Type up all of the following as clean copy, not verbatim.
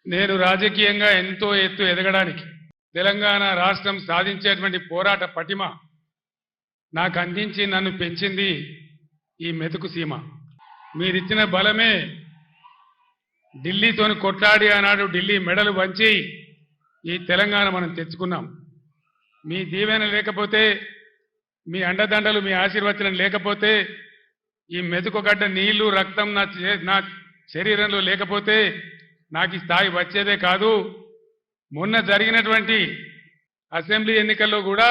నేను రాజకీయంగా ఎంతో ఎత్తు ఎదగడానికి తెలంగాణ రాష్ట్రం సాధించేటువంటి పోరాట పటిమ నాకు అందించి నన్ను పెంచింది ఈ మెతుకు సీమ. మీరిచ్చిన బలమే ఢిల్లీతోని కొట్లాడి ఆనాడు ఢిల్లీ మెడలు వంచి ఈ తెలంగాణ మనం తెచ్చుకున్నాం. మీ దీవెన లేకపోతే, మీ అండదండలు, మీ ఆశీర్వచనం లేకపోతే, ఈ మెతుకుగడ్డ నీళ్లు రక్తం నా శరీరంలో లేకపోతే నాకు ఈ స్థాయి వచ్చేదే కాదు. మొన్న జరిగినటువంటి అసెంబ్లీ ఎన్నికల్లో కూడా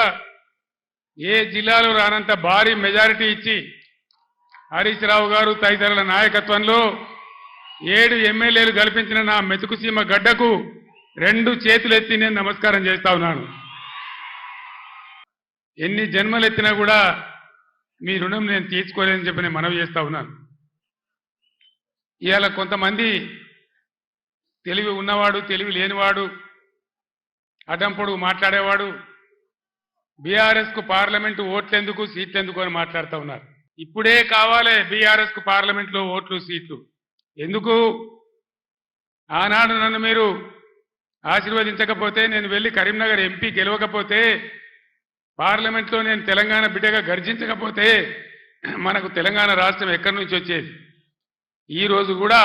ఏ జిల్లాలో రానంత భారీ మెజారిటీ ఇచ్చి హరీష్ రావు గారు తదితరుల నాయకత్వంలో 7 ఎమ్మెల్యేలు కల్పించిన నా మెతుకుసీమ గడ్డకు 2 చేతులెత్తి నేను నమస్కారం చేస్తా ఉన్నాను. ఎన్ని జన్మలెత్తినా కూడా మీ రుణం నేను తీర్చుకోలేదని చెప్పి నేను మనవి చేస్తా ఉన్నాను. ఇవాళ కొంతమంది తెలివి ఉన్నవాడు, తెలివి లేనివాడు, అడ్డంపొడుగు మాట్లాడేవాడు బీఆర్ఎస్ కు పార్లమెంటు ఓట్లెందుకు, సీట్లెందుకు అని మాట్లాడుతూ ఉన్నారు. ఇప్పుడే కావాలి బీఆర్ఎస్ కు పార్లమెంట్లో ఓట్లు, సీట్లు ఎందుకు? ఆనాడు నన్ను మీరు ఆశీర్వదించకపోతే, నేను వెళ్ళి కరీంనగర్ ఎంపీ గెలవకపోతే, పార్లమెంట్లో నేను తెలంగాణ బిడ్డగా గర్జించకపోతే మనకు తెలంగాణ రాష్ట్రం ఎక్కడి నుంచి వచ్చేది? ఈరోజు కూడా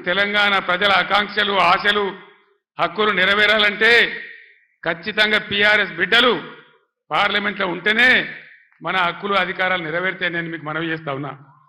తెలంగాణ ప్రజల ఆకాంక్షలు, ఆశలు, హక్కులు నెరవేరాలంటే ఖచ్చితంగా టీఆర్ఎస్ బిడ్డలు పార్లమెంట్లో ఉంటేనే మన హక్కులు, అధికారాలు నెరవేర్తే నేను మీకు మనవి చేస్తా ఉన్నా.